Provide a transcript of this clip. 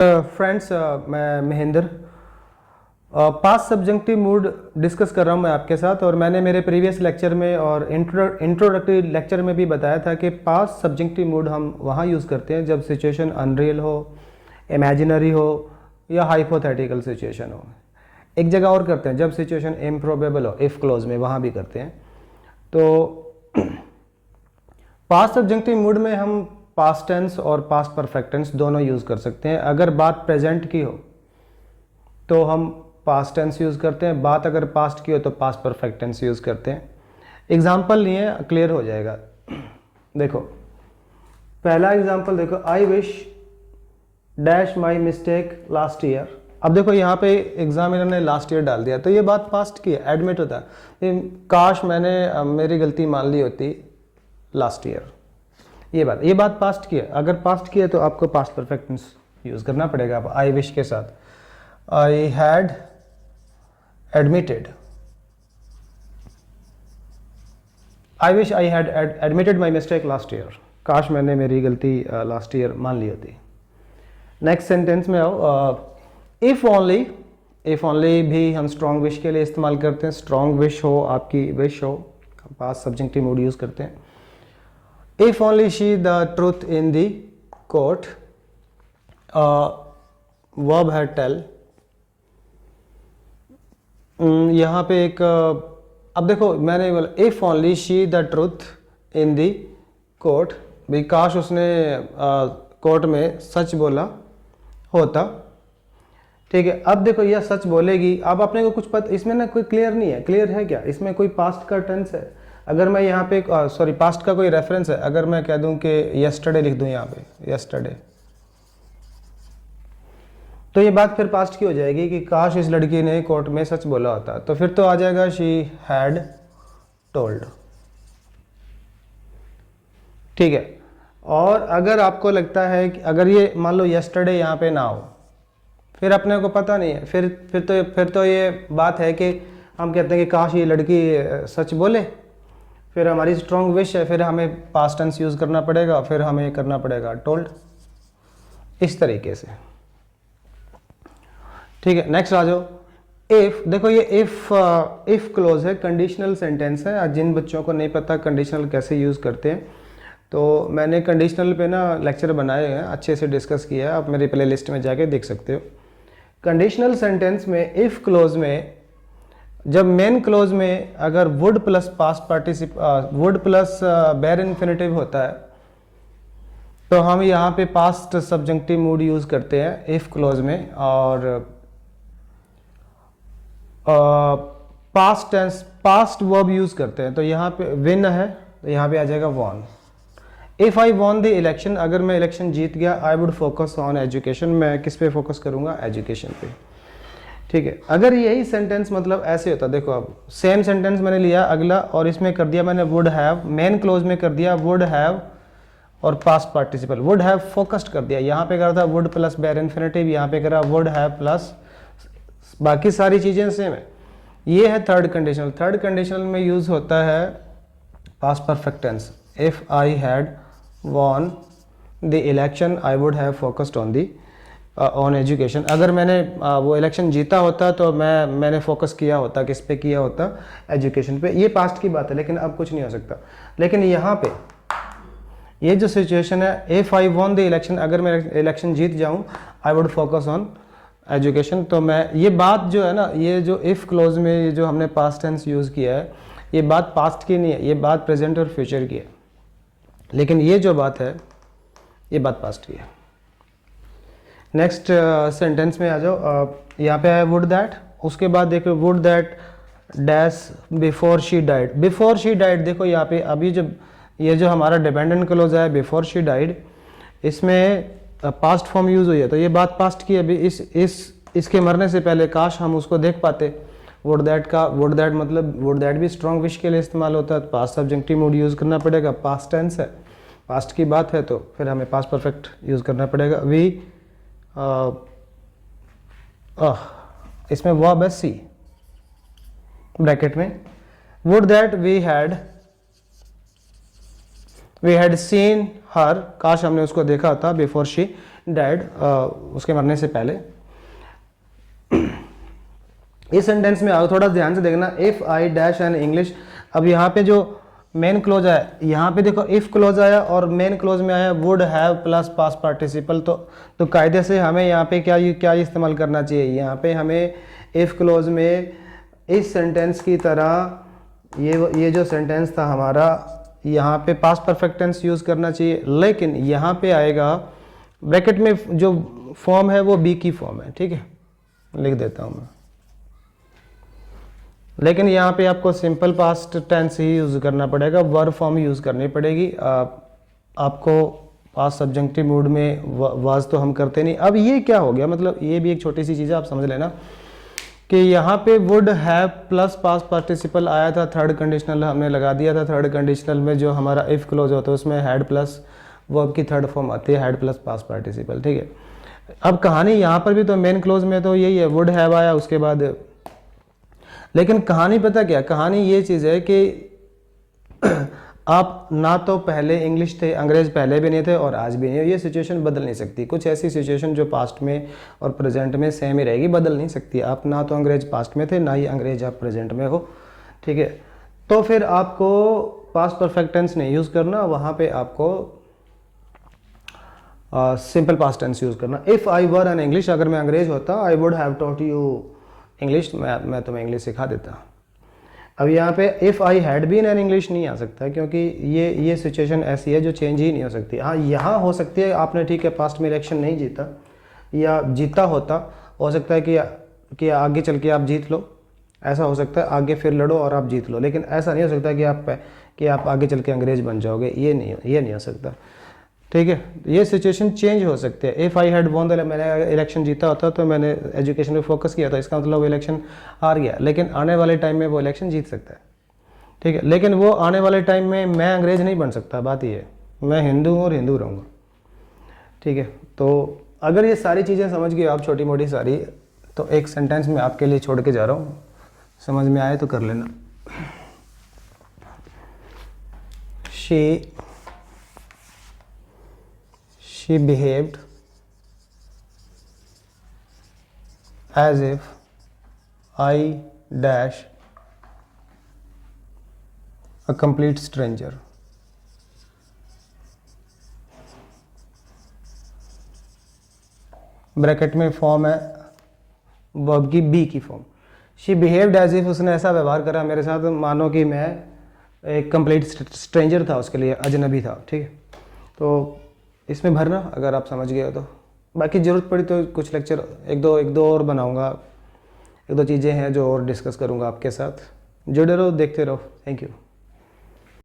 Friends मैं Mahendra past subjective mood discuss कर रहा हूँ मैं आपके साथ। और मैंने मेरे प्रीवियस लेक्चर में और इंट्रोडक्टरी लेक्चर में भी बताया था कि पास्ट सब्जेक्टिव मूड हम वहाँ यूज़ करते हैं जब सिचुएशन अनरियल हो, इमेजिनरी हो या हाइपोथेटिकल सिचुएशन हो। एक जगह और करते हैं जब सिचुएशन इम्प्रोबेबल हो, इफ़ क्लोज में, वहाँ भी करते हैं। तो पास्ट सब्जेक्टिव मूड में हम पास्ट टेंस और पास्ट परफेक्ट टेंस दोनों यूज़ कर सकते हैं। अगर बात प्रेजेंट की हो तो हम पास्ट टेंस यूज़ करते हैं, बात अगर पास्ट की हो तो पास्ट परफेक्ट टेंस यूज़ करते हैं। एग्जाम्पल लिए क्लियर हो जाएगा। देखो पहला एग्जाम्पल देखो, I wish dash my mistake last year. अब देखो यहाँ पे एग्जामिनर ने लास्ट ईयर डाल दिया तो ये बात पास्ट की है, एडमिट होता है, काश मैंने मेरी गलती मान ली होती लास्ट ईयर। ये बात पास्ट की है। अगर पास्ट की है तो आपको पास्ट परफेक्ट टेंस यूज़ करना पड़ेगा। अब आई विश के साथ, I had admitted, I wish I had admitted my mistake last year. काश मैंने मेरी गलती लास्ट ईयर मान ली होती। नेक्स्ट सेंटेंस में आओ, इफ़ ओनली भी हम स्ट्रॉन्ग विश के लिए इस्तेमाल करते हैं। स्ट्रॉन्ग विश हो, आपकी विश हो, पास्ट सब्जेक्टिव मूड यूज़ करते हैं। If only she the truth in the court, verb है tell। यहाँ पे एक अब देखो मैंने बोला if only she the truth in the court, भाई काश उसने कोर्ट में सच बोला होता। ठीक है, अब देखो यह सच बोलेगी। अब अपने को कुछ पता इसमें ना, कोई क्लियर नहीं है। क्लियर है क्या? इसमें कोई पास्ट का टेंस है। अगर मैं यहाँ पे सॉरी पास्ट का कोई रेफरेंस है, अगर मैं कह दूं कि यस्टरडे लिख दूं यहाँ पे यस्टरडे, तो ये बात फिर पास्ट की हो जाएगी कि काश इस लड़की ने कोर्ट में सच बोला होता। तो फिर तो आ जाएगा शी हैड टोल्ड। ठीक है, और अगर आपको लगता है कि अगर ये मान लो यस्टरडे यहाँ पे ना हो, फिर अपने को पता नहीं है, फिर तो ये बात है कि हम कहते हैं कि काश ये लड़की सच बोले, फिर हमारी स्ट्रॉन्ग विश है, फिर हमें पास्ट टेंस यूज़ करना पड़ेगा, फिर हमें करना पड़ेगा टोल्ड, इस तरीके से। ठीक है, नेक्स्ट आ जाओ। इफ़, देखो ये इफ़ क्लोज है, कंडीशनल सेंटेंस है। जिन बच्चों को नहीं पता कंडीशनल कैसे यूज़ करते हैं, तो मैंने कंडीशनल पे ना लेक्चर बनाए हैं, अच्छे से डिस्कस किया है, आप मेरी प्ले लिस्ट में जाके देख सकते हो। कंडीशनल सेंटेंस में इफ़ क्लोज में, जब मेन क्लोज में अगर would plus past participle would plus bare infinitive होता है, तो हम यहाँ पे पास्ट सब्जेक्टिव मूड यूज़ करते हैं इफ़ क्लोज में। और past tense past verb use करते हैं। तो यहाँ पे विन है, तो यहाँ पे आ जाएगा won. If I won the election, अगर मैं इलेक्शन जीत गया, I would focus on education, मैं किस पे फोकस करूँगा? एजुकेशन पे। ठीक है, अगर यही सेंटेंस मतलब ऐसे होता, देखो अब सेम सेंटेंस मैंने लिया अगला और इसमें कर दिया मैंने वुड हैव, मेन क्लोज में कर दिया वुड हैव और past participle, would have focused कर दिया। यहाँ पे करा था वुड प्लस बेयर इन्फिनेटिव, यहाँ पे करा वुड हैव प्लस बाकी सारी चीज़ें सेम है। ये है थर्ड कंडीशनल। थर्ड कंडीशनल में यूज़ होता है past perfect tense. If I had won the election I would have focused on the on education. अगर मैंने वो इलेक्शन जीता होता तो मैंने फोकस किया होता, किस पे किया होता? एजुकेशन पे। ये पास्ट की बात है, लेकिन अब कुछ नहीं हो सकता। लेकिन यहाँ पे ये जो सिचुएशन है, if I won the election, अगर मैं इलेक्शन जीत जाऊँ, आई वुड फोकस ऑन एजुकेशन। तो मैं ये बात जो है ना, ये जो इफ़ क्लोज में ये जो हमने पास्ट टेंस यूज़ किया है, ये बात पास्ट की नहीं है, ये बात प्रेजेंट और फ्यूचर की है। लेकिन ये जो बात है, ये बात पास्ट की है। नेक्स्ट सेंटेंस में आ जाओ। यहाँ पे है वुड दैट, उसके बाद देखो would that dash before she died. Before she died, देखो यहाँ पे अभी जब ये जो हमारा डिपेंडेंट क्लोज है बिफोर शी डाइड, इसमें पास्ट फॉर्म यूज़ हुई है, तो ये बात पास्ट की है। अभी इसके मरने से पहले काश हम उसको देख पाते। वुड दैट का वुड दैट मतलब वुड दैट भी स्ट्रॉन्ग विश के लिए इस्तेमाल होता है, तो पास्ट सब्जेक्टिव मूड यूज़ करना पड़ेगा। पास्ट टेंस है, पास्ट की बात है, तो फिर हमें पास्ट परफेक्ट यूज़ करना पड़ेगा। वी इसमें वर्ब है सी ब्रैकेट में, would that we had we had seen her, काश हमने उसको देखा होता, बिफोर शी डैड, उसके मरने से पहले। इस सेंटेंस में आओ, थोड़ा ध्यान से देखना, if I dash an English. अब यहाँ पे जो मेन क्लोज आया, यहाँ पे देखो इफ क्लोज आया और मेन क्लोज में आया would have plus past participle. तो कायदे से हमें यहाँ पे क्या इस्तेमाल करना चाहिए, यहाँ पे हमें इफ क्लोज में इस सेंटेंस की तरह ये जो सेंटेंस था हमारा, यहाँ पे पास्ट परफेक्ट टेंस यूज़ करना चाहिए, लेकिन यहाँ पे आएगा ब्रैकेट में जो फॉर्म है वो बी की फॉर्म है, ठीक है, लिख देता हूँ मैं। लेकिन यहाँ पे आपको सिंपल पास्ट टेंस ही यूज़ करना पड़ेगा, वर्ब फॉर्म यूज़ करनी पड़ेगी। आपको पास्ट सब्जेक्टिव मूड में वाज तो हम करते नहीं। अब ये क्या हो गया, मतलब ये भी एक छोटी सी चीज़ है, आप समझ लेना कि यहाँ पे would have plus past participle आया था, थर्ड कंडीशनल हमने लगा दिया था। थर्ड कंडीशनल में जो हमारा इफ क्लोज होता है उसमें हैड प्लस वर्ब की थर्ड फॉर्म आती है, हैड प्लस पास्ट पार्टिसिपल, ठीक है। अब कहानी यहाँ पर भी तो मेन क्लोज में तो यही है, वुड हैव आया उसके बाद, लेकिन कहानी पता क्या, कहानी ये चीज़ है कि आप ना तो पहले इंग्लिश थे, अंग्रेज पहले भी नहीं थे और आज भी नहीं, ये सिचुएशन बदल नहीं सकती। कुछ ऐसी सिचुएशन जो पास्ट में और प्रेजेंट में सेम ही रहेगी, बदल नहीं सकती। आप ना तो अंग्रेज पास्ट में थे, ना ही अंग्रेज आप प्रेजेंट में हो, ठीक है। तो फिर आपको पास्ट परफेक्ट टेंस नहीं यूज़ करना, वहाँ पे आपको सिंपल पास्ट टेंस यूज़ करना। If I were an English, अगर मैं अंग्रेज होता, I would have taught you English, मैं तुम्हें इंग्लिश सिखा देता। अब यहाँ पे if I had been an English नहीं आ सकता, क्योंकि ये सिचुएशन ऐसी है जो चेंज ही नहीं हो सकती। हाँ, यहाँ हो सकती है, आपने ठीक है पास्ट में इलेक्शन नहीं जीता या जीता होता, हो सकता है कि आगे चल के आप जीत लो, ऐसा हो सकता है, आगे फिर लड़ो और आप जीत लो, लेकिन ऐसा नहीं हो सकता कि आप आगे चल के अंग्रेज बन जाओगे, ये नहीं हो सकता, ठीक है। ये सिचुएशन चेंज हो सकते हैं। If I had won the, मैंने इलेक्शन जीता होता तो मैंने एजुकेशन पे फोकस किया था, इसका मतलब वो इलेक्शन हार गया, लेकिन आने वाले टाइम में वो इलेक्शन जीत सकता है, ठीक है। लेकिन वो आने वाले टाइम में मैं अंग्रेज नहीं बन सकता, बात ये है, मैं हिंदू हूँ और हिंदू रहूँगा, ठीक है। तो अगर ये सारी चीज़ें समझ गए आप, छोटी मोटी सारी, तो एक सेंटेंस में आपके लिए छोड़ के जा रहा हूँ, समझ में आए तो कर लेना। She behaved as if I dash a complete stranger. Bracket में फॉर्म है वर्ब की बी की form. She behaved as if, उसने ऐसा व्यवहार करा मेरे साथ मानो कि मैं एक कंप्लीट स्ट्रेंजर था, उसके लिए अजनबी था, ठीक है। तो इसमें भरना अगर आप समझ गए हो तो, बाकी ज़रूरत पड़ी तो कुछ लेक्चर एक दो और बनाऊंगा, एक दो चीज़ें हैं जो और डिस्कस करूंगा आपके साथ। जुड़े रहो, देखते रहो, थैंक यू।